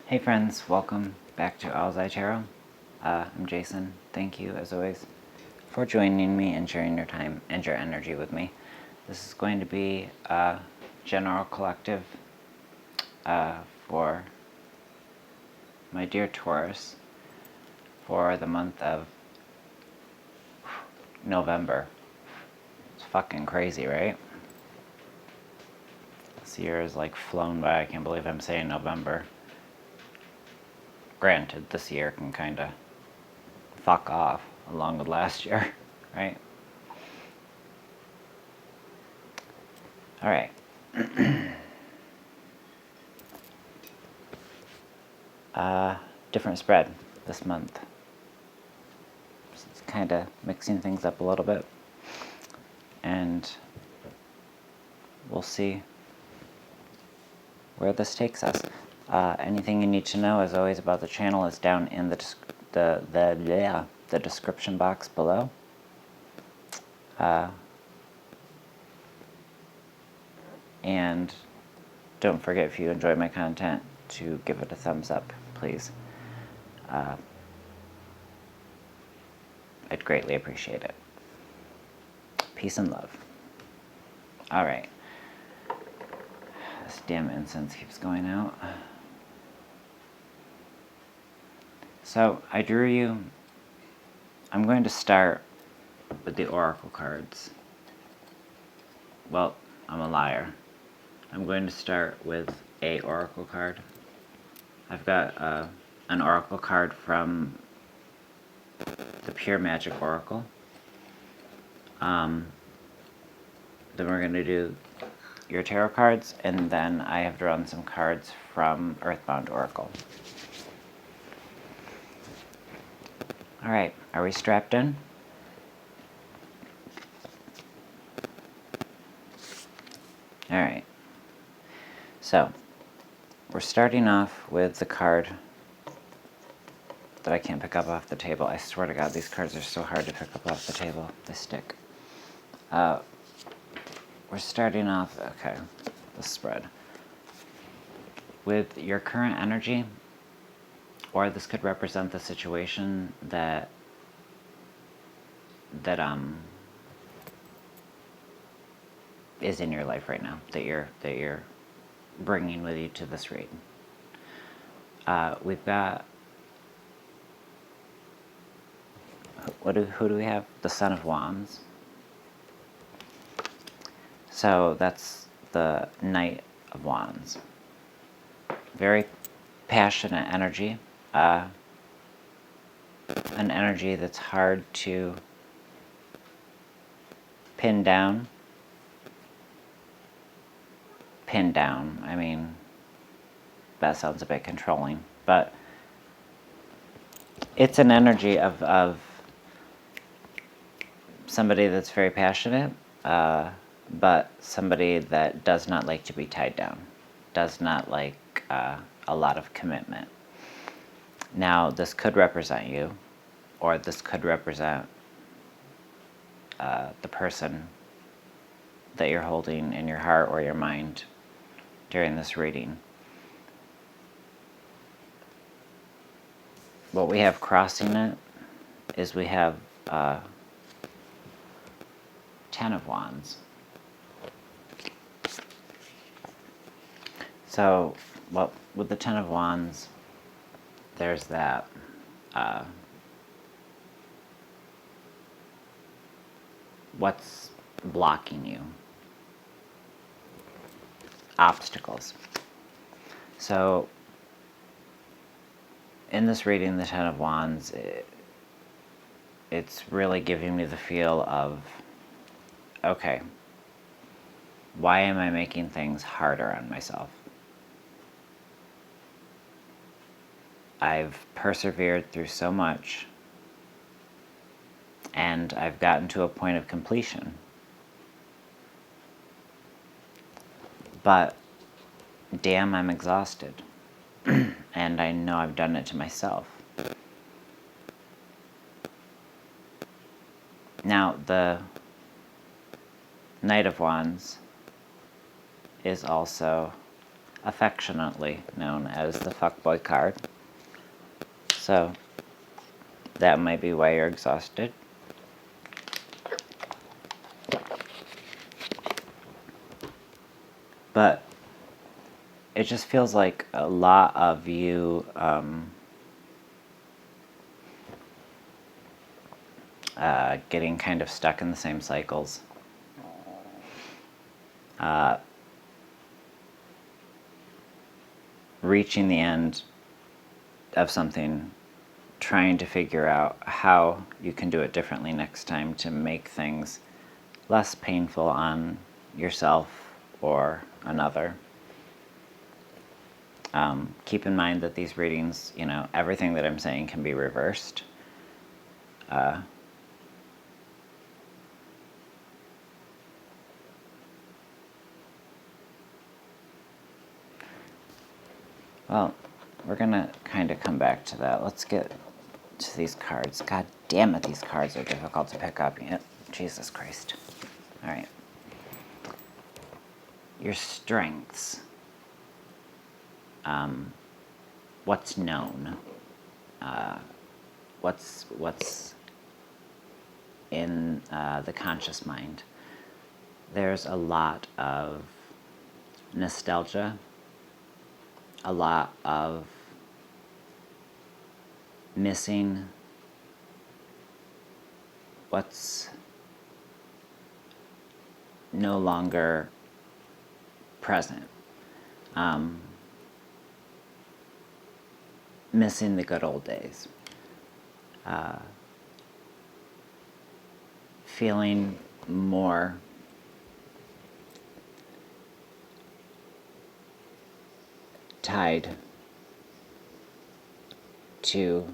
Hey friends, welcome back to Owlets Tarot. I'm Jason. Thank you, as always, for joining me and sharing your time and your energy with me. This is going to be a general collective for my dear Taurus for the month of November. It's fucking crazy, right? This year is like flown by. I can't believe I'm saying November. Granted, this year can kind of fuck off along with last year, right? All right. Different spread this month. So it's kind of mixing things up a little bit. And we'll see where this takes us. Anything you need to know, as always, about the channel is down in the description box below. And don't forget, if you enjoy my content, to give it a thumbs up, please. I'd greatly appreciate it. Peace and love. All right. This damn incense keeps going out. So I drew you. I'm going to start with the oracle cards. Well, I'm a liar. I'm going to start with a oracle card. I've got an oracle card from the Pure Magic Oracle. Then we're going to do your tarot cards, and then I have drawn some cards from Earthbound Oracle. All right, are we strapped in? All right. So, we're starting off with the card that I can't pick up off the table. I swear to God, these cards are so hard to pick up off the table. They stick. We're starting off, okay, the spread. With your current energy, or this could represent the situation that is in your life right now, that you're bringing with you to this read. We've got, who do we have? The Son of Wands. So that's the Knight of Wands. Very passionate energy. An energy that's hard to pin down. I mean, that sounds a bit controlling, but it's an energy of somebody that's very passionate, but somebody that does not like to be tied down, does not like a lot of commitment. Now, this could represent you, or this could represent the person that you're holding in your heart or your mind during this reading. What we have crossing it is we have 10 of Wands. So, well, with the 10 of Wands, there's that what's blocking you? Obstacles. So, in this reading, the 10 of Wands, it's really giving me the feel of, okay, why am I making things harder on myself? I've persevered through so much, and I've gotten to a point of completion. But, damn, I'm exhausted. And I know I've done it to myself. Now, the Knight of Wands is also affectionately known as the fuckboy card. So that might be why you're exhausted. But it just feels like a lot of you getting kind of stuck in the same cycles. Reaching the end of something, trying to figure out how you can do it differently next time to make things less painful on yourself or another. Keep in mind that these readings, everything that I'm saying can be reversed. Well, we're gonna kind of come back to that. Let's get to these cards. God damn it, these cards are difficult to pick up. Jesus Christ. All right. Your strengths. What's known. What's in the conscious mind. There's a lot of nostalgia, a lot of missing what's no longer present. Missing the good old days. Feeling more tied to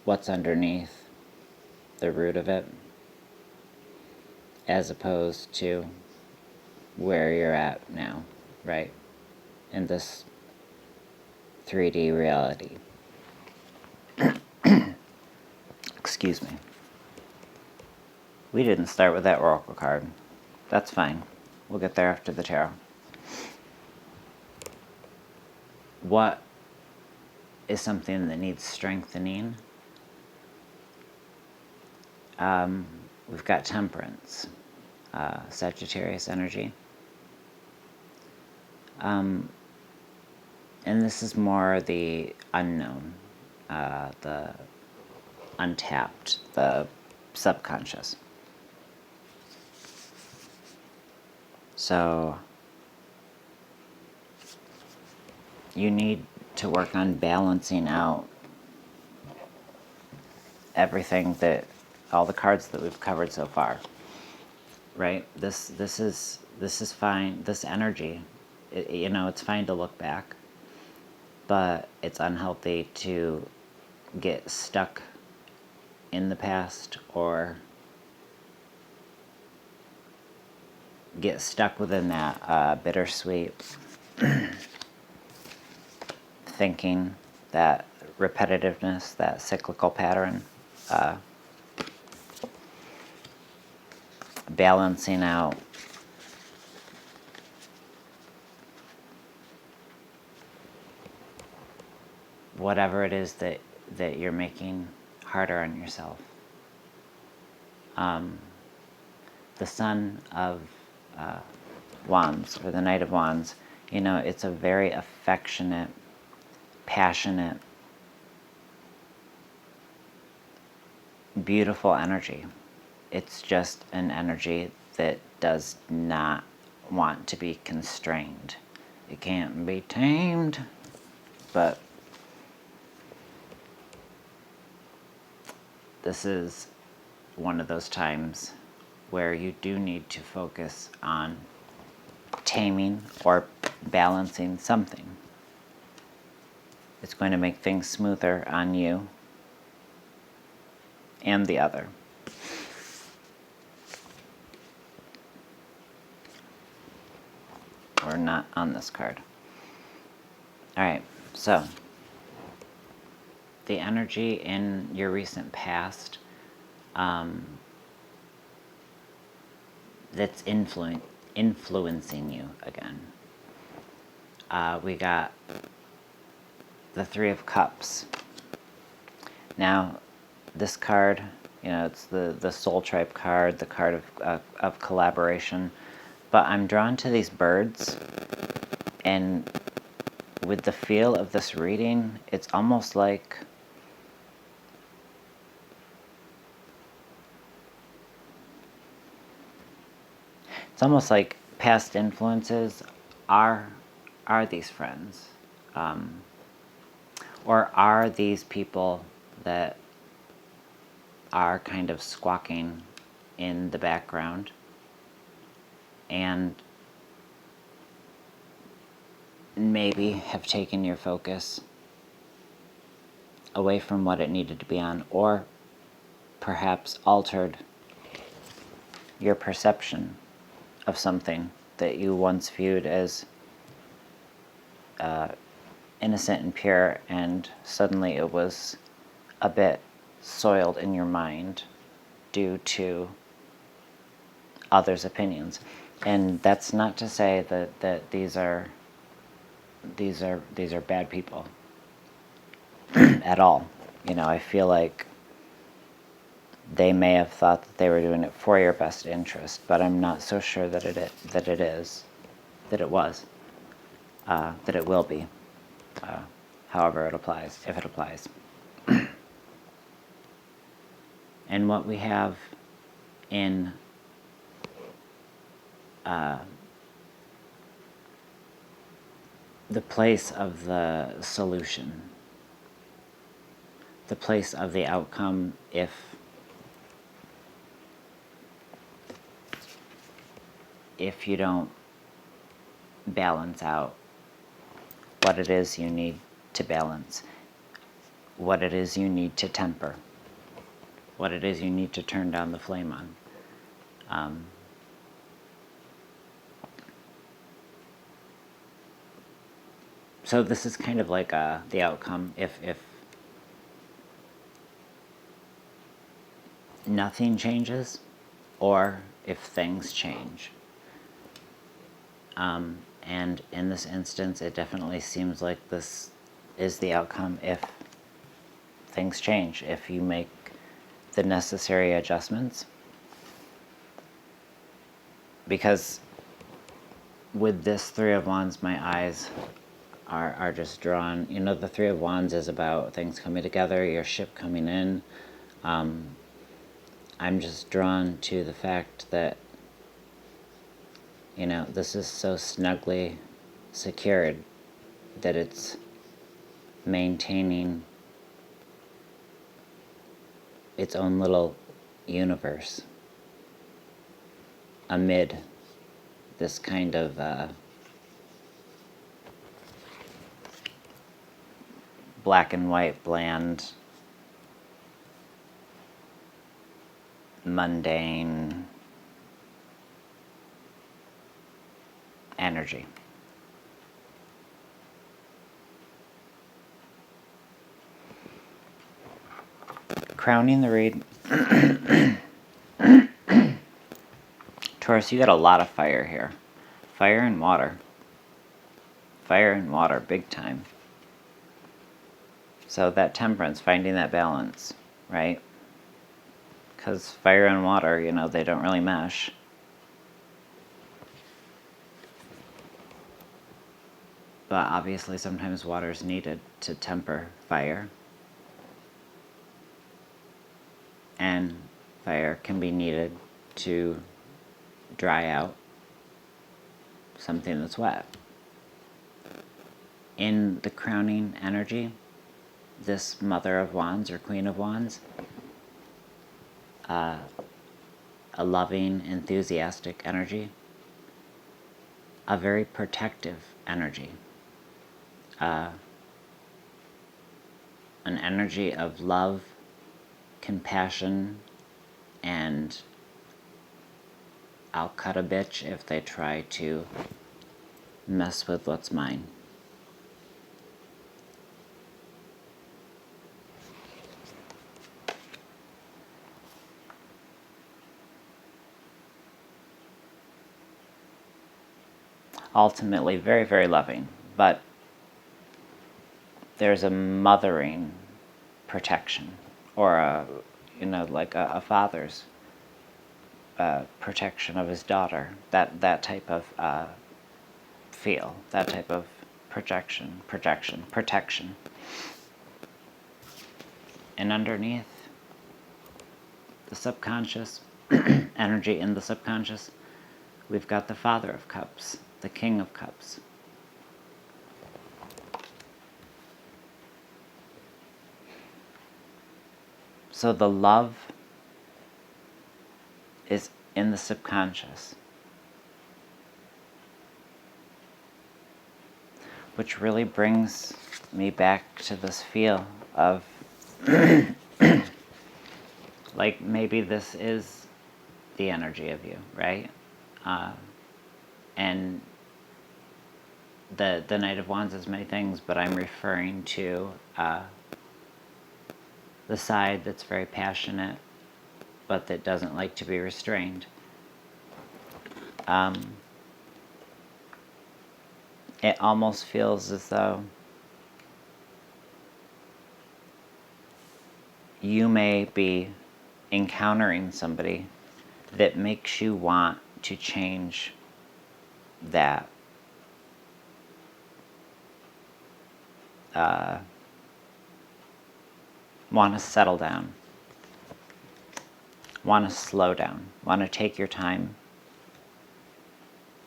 what's underneath the root of it, as opposed to where you're at now, right? In this 3D reality. Excuse me. We didn't start with that oracle card. That's fine. We'll get there after the tarot. What is something that needs strengthening? We've got Temperance, Sagittarius energy. And this is more the unknown, the untapped, the subconscious. So you need to work on balancing out everything that, all the cards that we've covered so far, right? This is fine. This energy, it's fine to look back, but it's unhealthy to get stuck in the past or get stuck within that bittersweet thinking, that repetitiveness, that cyclical pattern. Balancing out whatever it is that you're making harder on yourself. The Son of Wands, or the Knight of Wands, it's a very affectionate, passionate, beautiful energy. It's just an energy that does not want to be constrained. It can't be tamed, but this is one of those times where you do need to focus on taming or balancing something. It's going to make things smoother on you and the other. Or not on this card. Alright, so the energy in your recent past that's influencing you again. we got the Three of Cups. Now, this card, it's the Soul Tribe card, the card of collaboration. But I'm drawn to these birds, and with the feel of this reading, it's almost like past influences are these friends, or are these people that are kind of squawking in the background and maybe have taken your focus away from what it needed to be on, or perhaps altered your perception of something that you once viewed as innocent and pure, and suddenly it was a bit soiled in your mind due to others' opinions. And that's not to say that these are bad people at all. I feel like they may have thought that they were doing it for your best interest, but I'm not so sure that it will be, however it applies, if it applies. And what we have in the place of the solution, the place of the outcome, if you don't balance out what it is you need to balance, what it is you need to temper, what it is you need to turn down the flame on. So this is kind of like the outcome if nothing changes, or if things change. And in this instance, it definitely seems like this is the outcome if things change, if you make the necessary adjustments. Because with this Three of Wands, my eyes are just drawn. The Three of Wands is about things coming together, your ship coming in. I'm just drawn to the fact that this is so snugly secured that it's maintaining its own little universe amid this kind of black and white, bland, mundane energy. Crowning the read. Taurus, you got a lot of fire here. Fire and water. Fire and water, big time. So that temperance, finding that balance, right? Because fire and water, they don't really mesh. But obviously sometimes water is needed to temper fire. And fire can be needed to dry out something that's wet. In the crowning energy, this Mother of Wands or Queen of Wands, a loving, enthusiastic energy, a very protective energy, an energy of love, compassion, and I'll cut a bitch if they try to mess with what's mine. Ultimately, very, very loving, but there's a mothering protection, or like a father's protection of his daughter. That type of feel, that type of protection. And underneath, the subconscious, energy in the subconscious, we've got the Father of Cups, the King of Cups. So the love is in the subconscious, which really brings me back to this feel of like maybe this is the energy of you, right? And the Knight of Wands is many things, but I'm referring to the side that's very passionate, but that doesn't like to be restrained. It almost feels as though you may be encountering somebody that makes you want to change that want to settle down, want to slow down, want to take your time,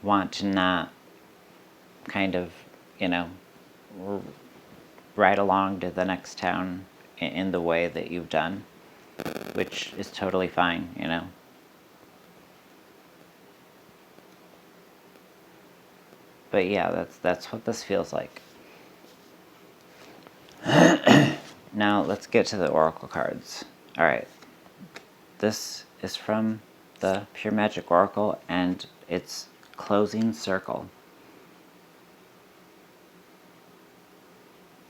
want to not kind of, ride along to the next town in the way that you've done, which is totally fine, But yeah, that's what this feels like. Now let's get to the oracle cards. All right, this is from the Pure Magic Oracle, and it's Closing Circle.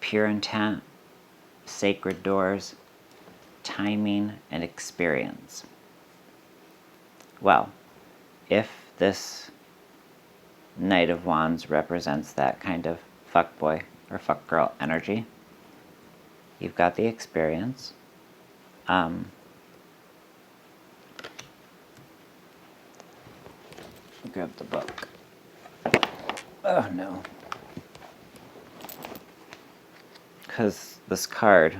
Pure intent, sacred doors, timing, and experience. Well, if this Knight of Wands represents that kind of fuckboy or fuckgirl energy, you've got the experience. Grab the book. Oh no. Because this card,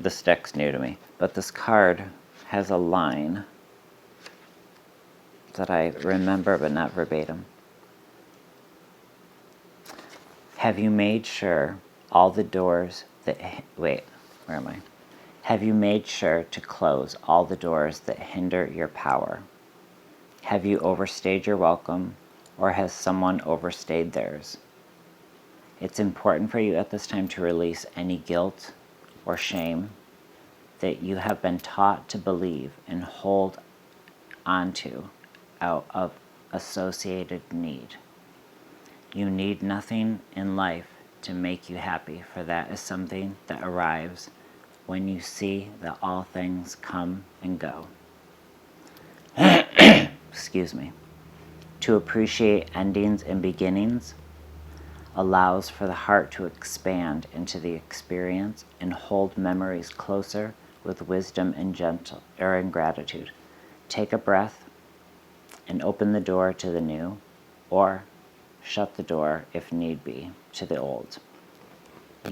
this deck's new to me, but this card has a line that I remember but not verbatim. Have you made sure all the doors that... Wait, where am I? Have you made sure to close all the doors that hinder your power? Have you overstayed your welcome, or has someone overstayed theirs? It's important for you at this time to release any guilt or shame that you have been taught to believe and hold onto out of associated need. You need nothing in life to make you happy, for that is something that arrives when you see that all things come and go. Excuse me. To appreciate endings and beginnings allows for the heart to expand into the experience and hold memories closer with wisdom and and gratitude. Take a breath and open the door to the new, or shut the door, if need be, to the old.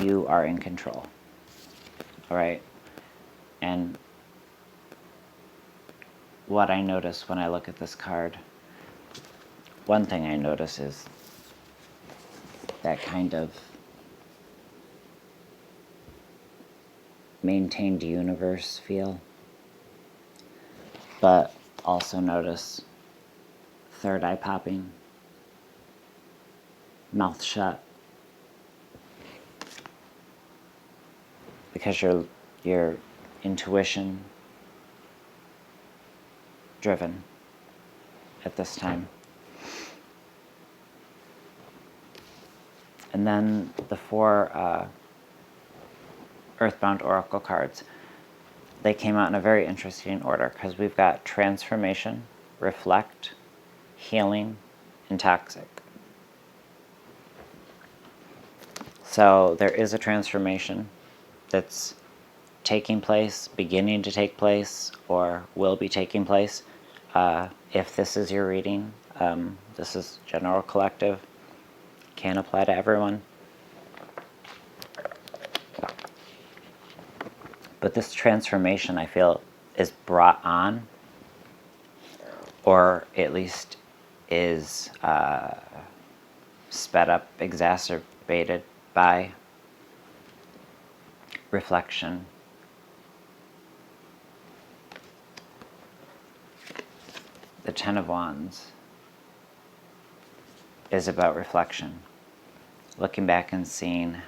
You are in control. All right? And what I notice when I look at this card, one thing I notice is that kind of maintained universe feel. But also notice third eye popping, mouth shut, because your intuition driven at this time. And then the four Earthbound Oracle cards. They came out in a very interesting order, because we've got Transformation, Reflect, Healing, and Toxic. So there is a transformation that's taking place, beginning to take place, or will be taking place. If this is your reading, this is general collective, can apply to everyone. But this transformation, I feel, is brought on, or at least is sped up, exacerbated by reflection. The Ten of Wands is about reflection, looking back and seeing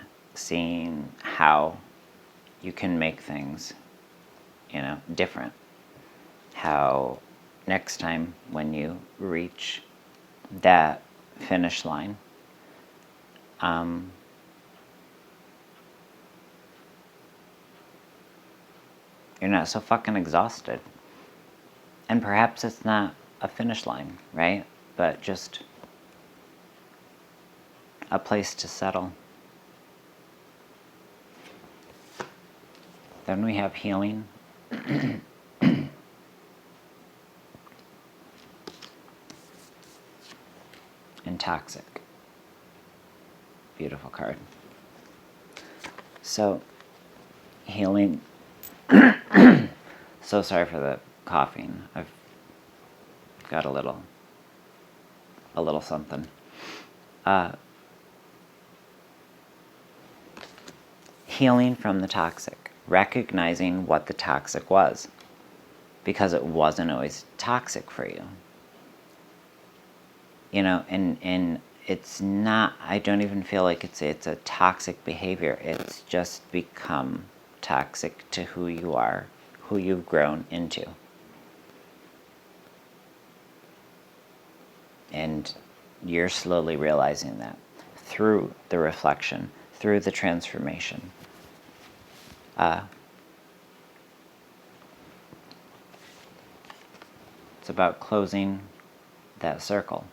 how you can make things, different. How next time when you reach that finish line, you're not so fucking exhausted. And perhaps it's not a finish line, right? But just a place to settle. Then we have healing. And toxic. Beautiful card. So, healing. So sorry for the coughing. I've got a little something. Healing from the toxic. Recognizing what the toxic was. Because it wasn't always toxic for you. And it's not, I don't even feel like it's a toxic behavior. It's just become toxic to who you are, who you've grown into. And you're slowly realizing that through the reflection, through the transformation. It's about closing that circle.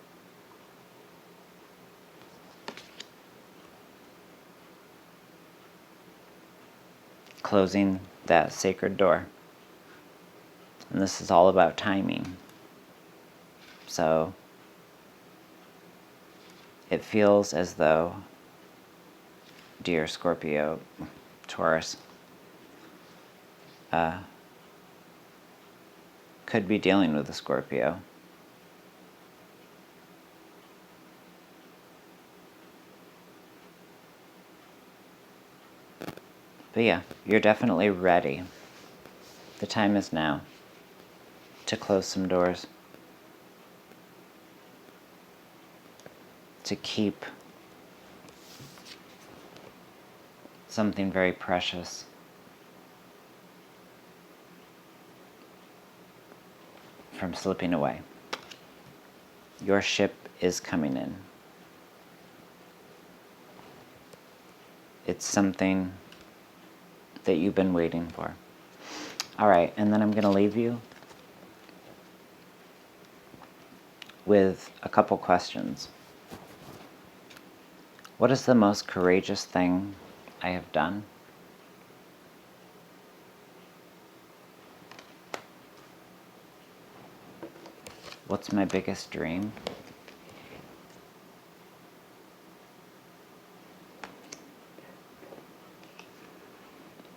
Closing that sacred door. And this is all about timing. So it feels as though, dear Scorpio, Taurus, could be dealing with a Scorpio. But yeah, you're definitely ready. The time is now to close some doors. To keep something very precious from slipping away. Your ship is coming in. It's something that you've been waiting for. All right, and then I'm going to leave you with a couple questions. What is the most courageous thing I have done? What's my biggest dream?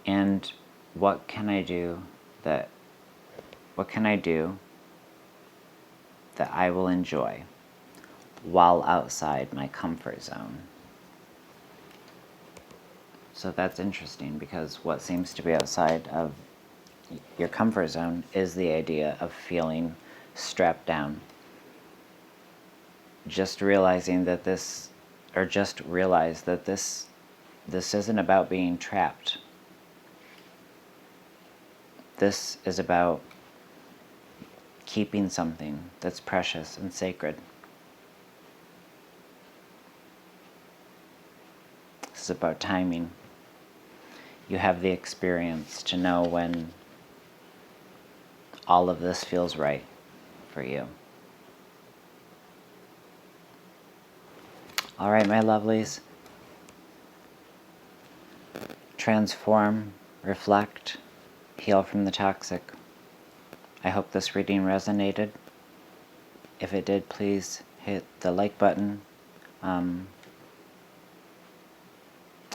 And what can I do that I will enjoy while outside my comfort zone? So that's interesting, because what seems to be outside of your comfort zone is the idea of feeling strapped down. Just realize that this isn't about being trapped. This is about keeping something that's precious and sacred. This is about timing. You have the experience to know when all of this feels right for you. All right, my lovelies. transform, reflect, heal from the toxic. I hope this reading resonated. If it did, please hit the like button.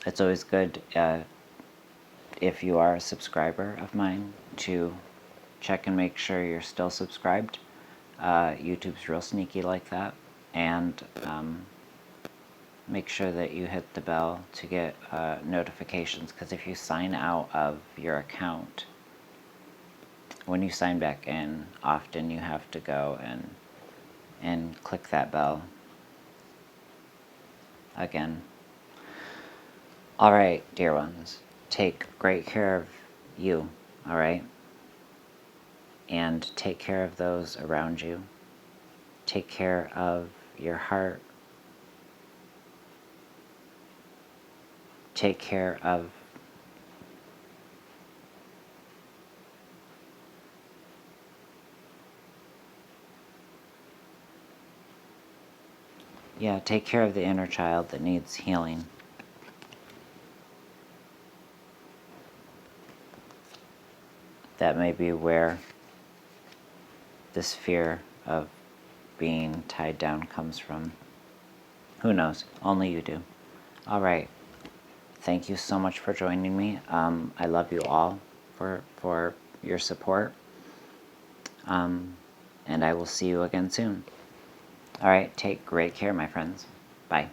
It's always good if you are a subscriber of mine to check and make sure you're still subscribed. YouTube's real sneaky like that. And make sure that you hit the bell to get notifications, because if you sign out of your account, when you sign back in, often you have to go and click that bell again. Alright, dear ones, take great care of you, alright? And take care of those around you. Take care of your heart. Take care of take care of the inner child that needs healing. That may be where this fear of being tied down comes from. Who knows? Only you do. Alright. Thank you so much for joining me. I love you all for your support. And I will see you again soon. Alright, take great care, my friends. Bye.